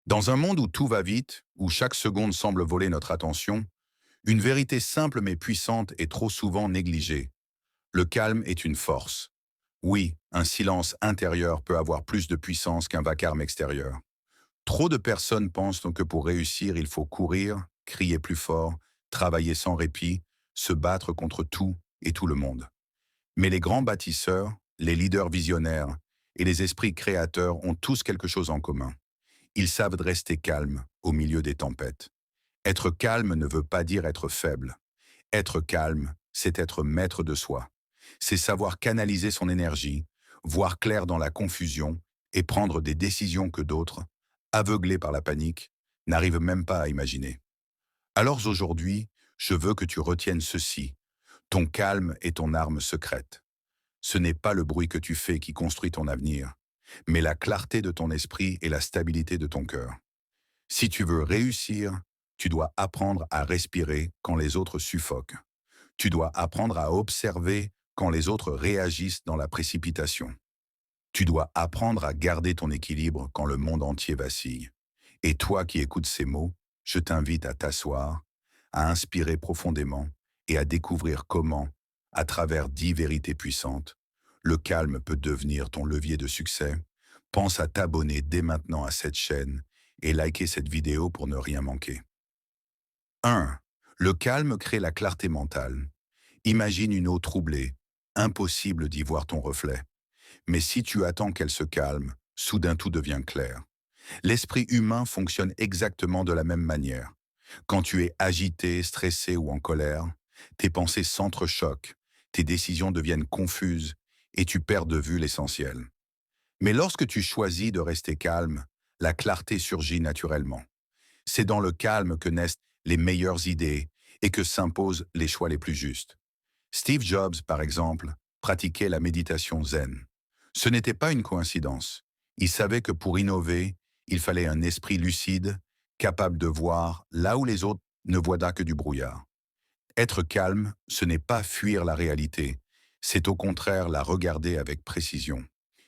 Dans un monde où tout va vite, où chaque seconde semble voler notre attention, une vérité simple mais puissante est trop souvent négligée. Le calme est une force. Oui, un silence intérieur peut avoir plus de puissance qu'un vacarme extérieur. Trop de personnes pensent que pour réussir, il faut courir, crier plus fort, travailler sans répit, se battre contre tout et tout le monde. Mais les grands bâtisseurs, les leaders visionnaires et les esprits créateurs ont tous quelque chose en commun. Ils savent rester calmes au milieu des tempêtes. Être calme ne veut pas dire être faible. Être calme, c'est être maître de soi. C'est savoir canaliser son énergie, voir clair dans la confusion et prendre des décisions que d'autres, aveuglés par la panique, n'arrivent même pas à imaginer. Alors aujourd'hui, je veux que tu retiennes ceci. Ton calme est ton arme secrète. Ce n'est pas le bruit que tu fais qui construit ton avenir, mais la clarté de ton esprit et la stabilité de ton cœur. Si tu veux réussir, tu dois apprendre à respirer quand les autres suffoquent. Tu dois apprendre à observer quand les autres réagissent dans la précipitation. Tu dois apprendre à garder ton équilibre quand le monde entier vacille. Et toi qui écoutes ces mots, je t'invite à t'asseoir, à inspirer profondément et à découvrir comment, à travers 10 vérités puissantes, le calme peut devenir ton levier de succès. Pense à t'abonner dès maintenant à cette chaîne et liker cette vidéo pour ne rien manquer. 1. Le calme crée la clarté mentale. Imagine une eau troublée. Impossible d'y voir ton reflet. Mais si tu attends qu'elle se calme, soudain tout devient clair. L'esprit humain fonctionne exactement de la même manière. Quand tu es agité, stressé ou en colère, tes pensées s'entrechoquent, tes décisions deviennent confuses et tu perds de vue l'essentiel. Mais lorsque tu choisis de rester calme, la clarté surgit naturellement. C'est dans le calme que naissent les meilleures idées et que s'imposent les choix les plus justes. Steve Jobs, par exemple, pratiquait la méditation zen. Ce n'était pas une coïncidence. Il savait que pour innover, il fallait un esprit lucide, capable de voir là où les autres ne voient que du brouillard. Être calme, ce n'est pas fuir la réalité, c'est au contraire la regarder avec précision.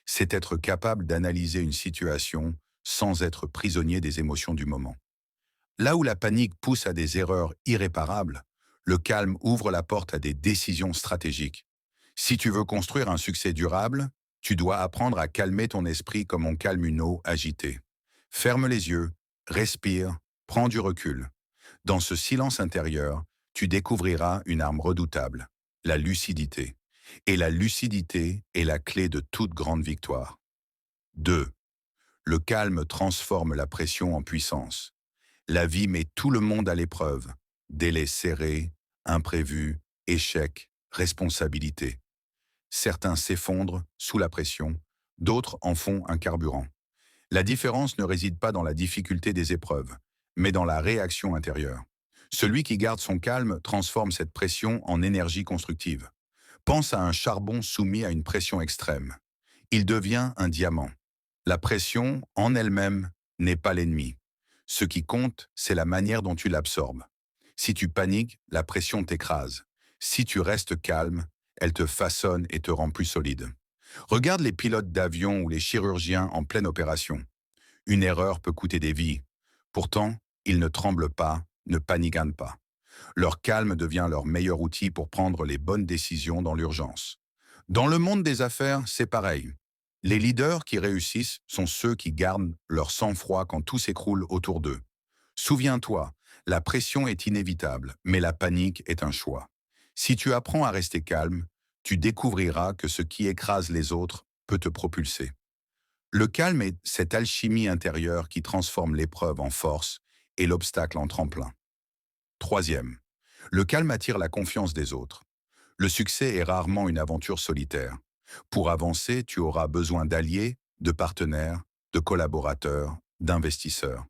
C'est être capable d'analyser une situation sans être prisonnier des émotions du moment. Là où la panique pousse à des erreurs irréparables, le calme ouvre la porte à des décisions stratégiques. Si tu veux construire un succès durable, tu dois apprendre à calmer ton esprit comme on calme une eau agitée. Ferme les yeux, respire, prends du recul. Dans ce silence intérieur, tu découvriras une arme redoutable, la lucidité. Et la lucidité est la clé de toute grande victoire. 2. Le calme transforme la pression en puissance. La vie met tout le monde à l'épreuve. Délais serrés, imprévus, échecs, responsabilités. Certains s'effondrent sous la pression, d'autres en font un carburant. La différence ne réside pas dans la difficulté des épreuves, mais dans la réaction intérieure. Celui qui garde son calme transforme cette pression en énergie constructive. Pense à un charbon soumis à une pression extrême. Il devient un diamant. La pression, en elle-même, n'est pas l'ennemi. Ce qui compte, c'est la manière dont tu l'absorbes. Si tu paniques, la pression t'écrase. Si tu restes calme, elle te façonne et te rend plus solide. Regarde les pilotes d'avion ou les chirurgiens en pleine opération. Une erreur peut coûter des vies. Pourtant, ils ne tremblent pas, ne paniquent pas. Leur calme devient leur meilleur outil pour prendre les bonnes décisions dans l'urgence. Dans le monde des affaires, c'est pareil. Les leaders qui réussissent sont ceux qui gardent leur sang-froid quand tout s'écroule autour d'eux. Souviens-toi, la pression est inévitable, mais la panique est un choix. Si tu apprends à rester calme, tu découvriras que ce qui écrase les autres peut te propulser. Le calme est cette alchimie intérieure qui transforme l'épreuve en force et l'obstacle en tremplin. Troisième, le calme attire la confiance des autres. Le succès est rarement une aventure solitaire. Pour avancer, tu auras besoin d'alliés, de partenaires, de collaborateurs, d'investisseurs.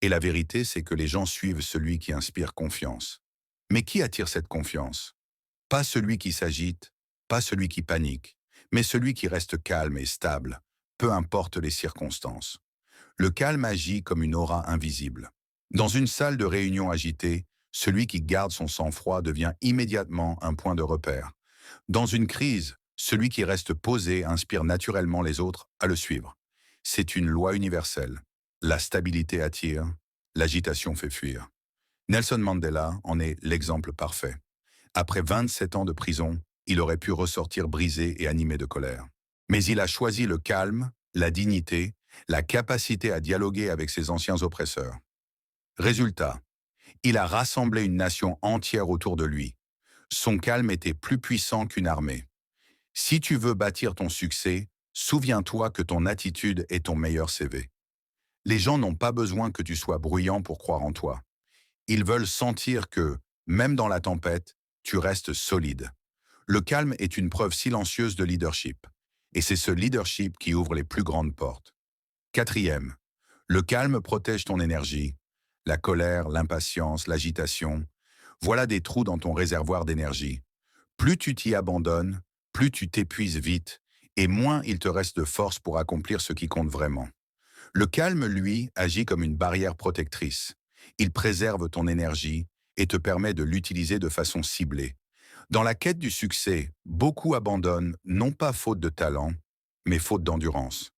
Et la vérité, c'est que les gens suivent celui qui inspire confiance. Mais qui attire cette confiance? Pas celui qui s'agite, pas celui qui panique, mais celui qui reste calme et stable, peu importe les circonstances. Le calme agit comme une aura invisible. Dans une salle de réunion agitée, celui qui garde son sang-froid devient immédiatement un point de repère. Dans une crise, celui qui reste posé inspire naturellement les autres à le suivre. C'est une loi universelle. La stabilité attire, l'agitation fait fuir. Nelson Mandela en est l'exemple parfait. Après 27 ans de prison, il aurait pu ressortir brisé et animé de colère. Mais il a choisi le calme, la dignité, la capacité à dialoguer avec ses anciens oppresseurs. Résultat, il a rassemblé une nation entière autour de lui. Son calme était plus puissant qu'une armée. Si tu veux bâtir ton succès, souviens-toi que ton attitude est ton meilleur CV. Les gens n'ont pas besoin que tu sois bruyant pour croire en toi. Ils veulent sentir que, même dans la tempête, tu restes solide. Le calme est une preuve silencieuse de leadership. Et c'est ce leadership qui ouvre les plus grandes portes. Quatrième, le calme protège ton énergie. La colère, l'impatience, l'agitation, voilà des trous dans ton réservoir d'énergie. Plus tu t'y abandonnes, plus tu t'épuises vite, et moins il te reste de force pour accomplir ce qui compte vraiment. Le calme, lui, agit comme une barrière protectrice. Il préserve ton énergie et te permet de l'utiliser de façon ciblée. Dans la quête du succès, beaucoup abandonnent, non pas faute de talent, mais faute d'endurance.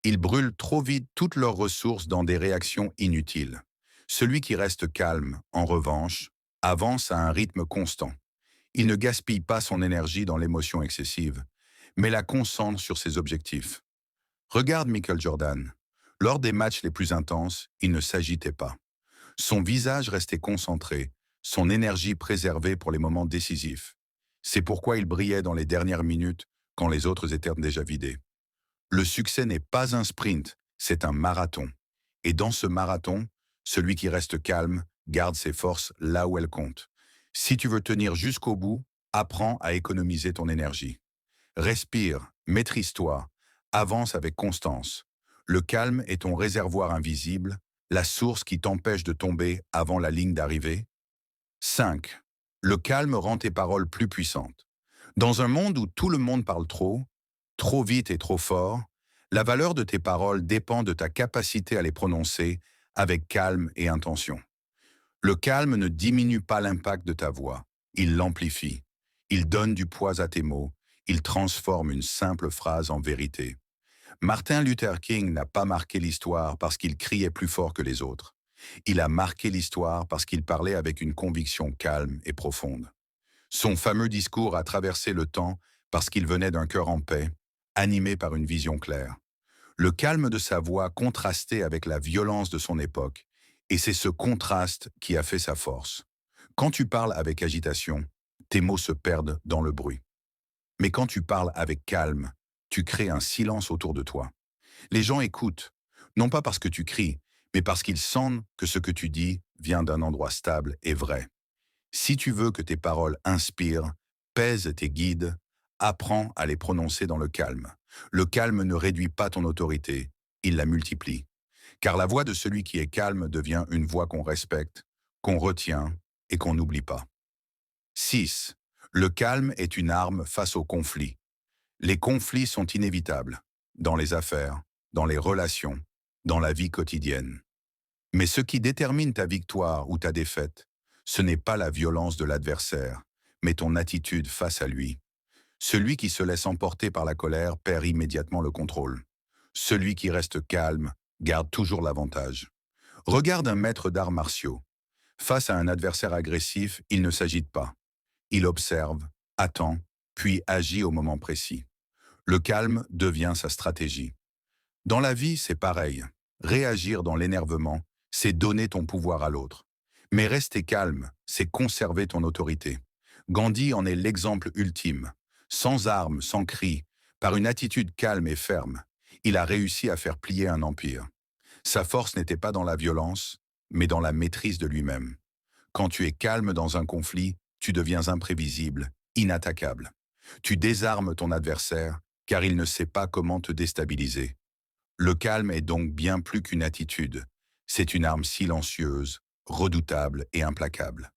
Ils brûlent trop vite toutes leurs ressources dans des réactions inutiles. Celui qui reste calme, en revanche, avance à un rythme constant. Il ne gaspille pas son énergie dans l'émotion excessive, mais la concentre sur ses objectifs. Regarde Michael Jordan. Lors des matchs les plus intenses, il ne s'agitait pas. Son visage restait concentré, son énergie préservée pour les moments décisifs. C'est pourquoi il brillait dans les dernières minutes quand les autres étaient déjà vidés. Le succès n'est pas un sprint, c'est un marathon. Et dans ce marathon, celui qui reste calme garde ses forces là où elles comptent. Si tu veux tenir jusqu'au bout, apprends à économiser ton énergie. Respire, maîtrise-toi, avance avec constance. Le calme est ton réservoir invisible, la source qui t'empêche de tomber avant la ligne d'arrivée. 5. Le calme rend tes paroles plus puissantes. Dans un monde où tout le monde parle trop vite et trop fort, la valeur de tes paroles dépend de ta capacité à les prononcer avec calme et intention. Le calme ne diminue pas l'impact de ta voix, il l'amplifie. Il donne du poids à tes mots, il transforme une simple phrase en vérité. Martin Luther King n'a pas marqué l'histoire parce qu'il criait plus fort que les autres. Il a marqué l'histoire parce qu'il parlait avec une conviction calme et profonde. Son fameux discours a traversé le temps parce qu'il venait d'un cœur en paix, animé par une vision claire. Le calme de sa voix contrastait avec la violence de son époque, et c'est ce contraste qui a fait sa force. Quand tu parles avec agitation, tes mots se perdent dans le bruit. Mais quand tu parles avec calme, tu crées un silence autour de toi. Les gens écoutent, non pas parce que tu cries, mais parce qu'ils sentent que ce que tu dis vient d'un endroit stable et vrai. Si tu veux que tes paroles inspirent, pèsent tes guides, apprends à les prononcer dans le calme. Le calme ne réduit pas ton autorité, il la multiplie. Car la voix de celui qui est calme devient une voix qu'on respecte, qu'on retient et qu'on n'oublie pas. 6. Le calme est une arme face aux conflits. Les conflits sont inévitables, dans les affaires, dans les relations, dans la vie quotidienne. Mais ce qui détermine ta victoire ou ta défaite, ce n'est pas la violence de l'adversaire, mais ton attitude face à lui. Celui qui se laisse emporter par la colère perd immédiatement le contrôle. Celui qui reste calme garde toujours l'avantage. Regarde un maître d'arts martiaux. Face à un adversaire agressif, il ne s'agite pas. Il observe, attend, puis agit au moment précis. Le calme devient sa stratégie. Dans la vie, c'est pareil. Réagir dans l'énervement, c'est donner ton pouvoir à l'autre. Mais rester calme, c'est conserver ton autorité. Gandhi en est l'exemple ultime. Sans armes, sans cris, par une attitude calme et ferme, il a réussi à faire plier un empire. Sa force n'était pas dans la violence, mais dans la maîtrise de lui-même. Quand tu es calme dans un conflit, tu deviens imprévisible, inattaquable. Tu désarmes ton adversaire, car il ne sait pas comment te déstabiliser. Le calme est donc bien plus qu'une attitude. C'est une arme silencieuse, redoutable et implacable.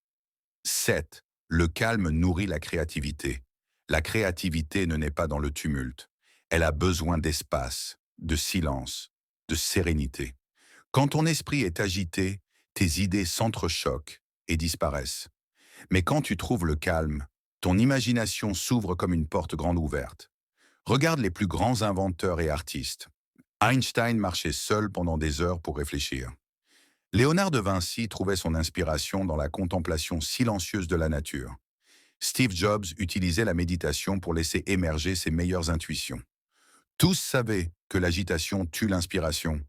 7. Le calme nourrit la créativité. La créativité ne naît pas dans le tumulte. Elle a besoin d'espace, de silence, de sérénité. Quand ton esprit est agité, tes idées s'entrechoquent et disparaissent. Mais quand tu trouves le calme, ton imagination s'ouvre comme une porte grande ouverte. Regarde les plus grands inventeurs et artistes. Einstein marchait seul pendant des heures pour réfléchir. Léonard de Vinci trouvait son inspiration dans la contemplation silencieuse de la nature. Steve Jobs utilisait la méditation pour laisser émerger ses meilleures intuitions. Tous savaient que l'agitation tue l'inspiration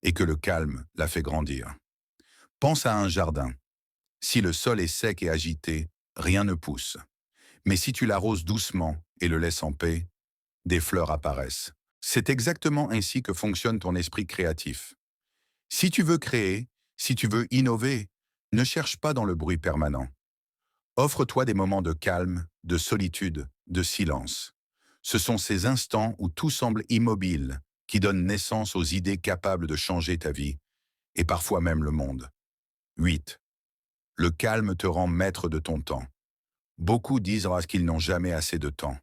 et que le calme la fait grandir. Pense à un jardin. Si le sol est sec et agité, rien ne pousse. Mais si tu l'arroses doucement et le laisses en paix, des fleurs apparaissent. C'est exactement ainsi que fonctionne ton esprit créatif. Si tu veux créer, si tu veux innover, ne cherche pas dans le bruit permanent. Offre-toi des moments de calme, de solitude, de silence. Ce sont ces instants où tout semble immobile qui donnent naissance aux idées capables de changer ta vie, et parfois même le monde. 8. Le calme te rend maître de ton temps. Beaucoup disent qu'ils n'ont jamais assez de temps.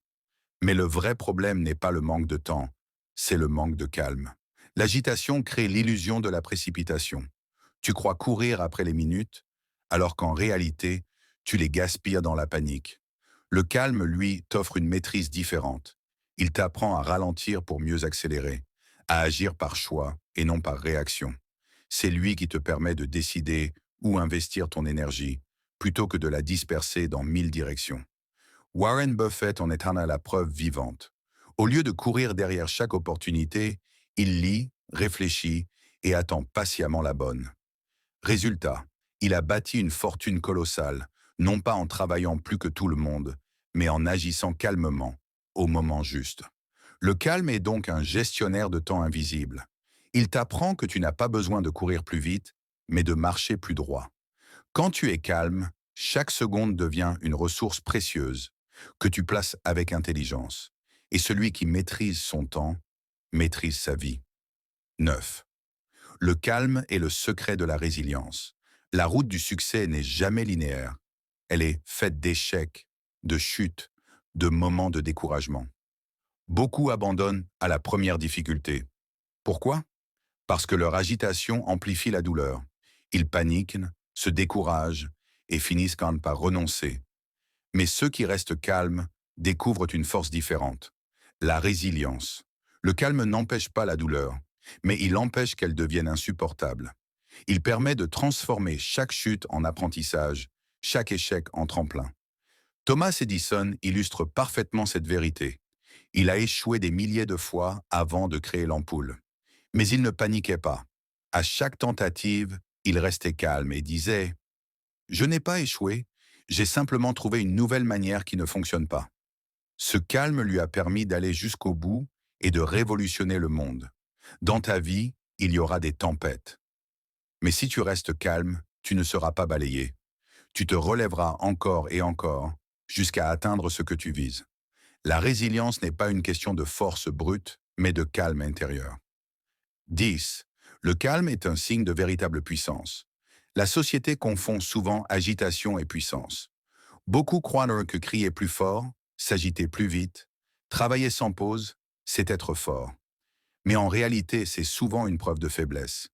Mais le vrai problème n'est pas le manque de temps, c'est le manque de calme. L'agitation crée l'illusion de la précipitation. Tu crois courir après les minutes, alors qu'en réalité, tu les gaspilles dans la panique. Le calme, lui, t'offre une maîtrise différente. Il t'apprend à ralentir pour mieux accélérer, à agir par choix et non par réaction. C'est lui qui te permet de décider où investir ton énergie, plutôt que de la disperser dans 1000 directions. Warren Buffett en est un à la preuve vivante. Au lieu de courir derrière chaque opportunité, il lit, réfléchit et attend patiemment la bonne. Résultat, il a bâti une fortune colossale, non pas en travaillant plus que tout le monde, mais en agissant calmement, au moment juste. Le calme est donc un gestionnaire de temps invisible. Il t'apprend que tu n'as pas besoin de courir plus vite, mais de marcher plus droit. Quand tu es calme, chaque seconde devient une ressource précieuse que tu places avec intelligence. Et celui qui maîtrise son temps, maîtrise sa vie. 9. Le calme est le secret de la résilience. La route du succès n'est jamais linéaire. Elle est faite d'échecs, de chutes, de moments de découragement. Beaucoup abandonnent à la première difficulté. Pourquoi? Parce que leur agitation amplifie la douleur. Ils paniquent, se découragent et finissent quand même par renoncer. Mais ceux qui restent calmes découvrent une force différente, la résilience. Le calme n'empêche pas la douleur, mais il empêche qu'elle devienne insupportable. Il permet de transformer chaque chute en apprentissage, chaque échec en tremplin. Thomas Edison illustre parfaitement cette vérité. Il a échoué des milliers de fois avant de créer l'ampoule. Mais il ne paniquait pas. À chaque tentative, il restait calme et disait « Je n'ai pas échoué, j'ai simplement trouvé une nouvelle manière qui ne fonctionne pas. » Ce calme lui a permis d'aller jusqu'au bout et de révolutionner le monde. Dans ta vie, il y aura des tempêtes. Mais si tu restes calme, tu ne seras pas balayé. Tu te relèveras encore et encore jusqu'à atteindre ce que tu vises. La résilience n'est pas une question de force brute, mais de calme intérieur. 10. Le calme est un signe de véritable puissance. La société confond souvent agitation et puissance. Beaucoup croient que crier plus fort, s'agiter plus vite, travailler sans pause, c'est être fort. Mais en réalité, c'est souvent une preuve de faiblesse.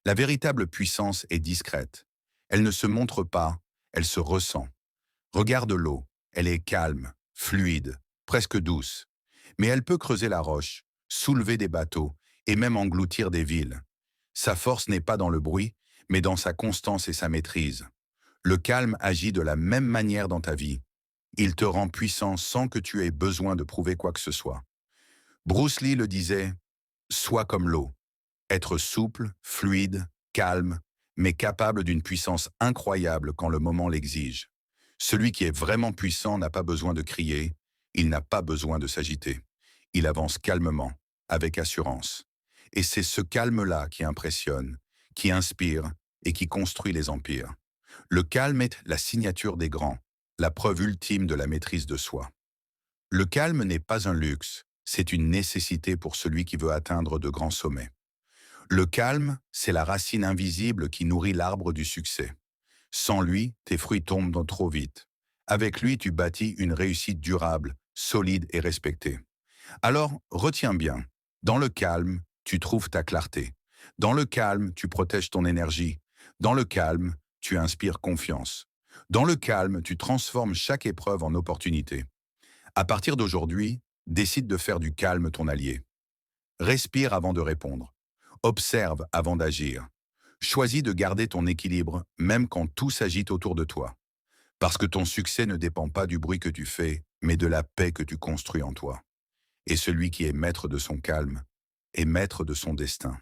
La véritable puissance est discrète. Elle ne se montre pas, elle se ressent. Regarde l'eau, elle est calme, fluide, presque douce. Mais elle peut creuser la roche, soulever des bateaux et même engloutir des villes. Sa force n'est pas dans le bruit, mais dans sa constance et sa maîtrise. Le calme agit de la même manière dans ta vie. Il te rend puissant sans que tu aies besoin de prouver quoi que ce soit. Bruce Lee le disait, « Sois comme l'eau, être souple, fluide, calme, mais capable d'une puissance incroyable quand le moment l'exige. Celui qui est vraiment puissant n'a pas besoin de crier, il n'a pas besoin de s'agiter. Il avance calmement, avec assurance. Et c'est ce calme-là qui impressionne, qui inspire et qui construit les empires. Le calme est la signature des grands, la preuve ultime de la maîtrise de soi. Le calme n'est pas un luxe, c'est une nécessité pour celui qui veut atteindre de grands sommets. Le calme, c'est la racine invisible qui nourrit l'arbre du succès. Sans lui, tes fruits tombent trop vite. Avec lui, tu bâtis une réussite durable, solide et respectée. Alors, retiens bien, dans le calme, tu trouves ta clarté. Dans le calme, tu protèges ton énergie. Dans le calme, tu inspires confiance. Dans le calme, tu transformes chaque épreuve en opportunité. À partir d'aujourd'hui, décide de faire du calme ton allié. Respire avant de répondre. Observe avant d'agir. Choisis de garder ton équilibre, même quand tout s'agite autour de toi. Parce que ton succès ne dépend pas du bruit que tu fais, mais de la paix que tu construis en toi. Et celui qui est maître de son calme est maître de son destin.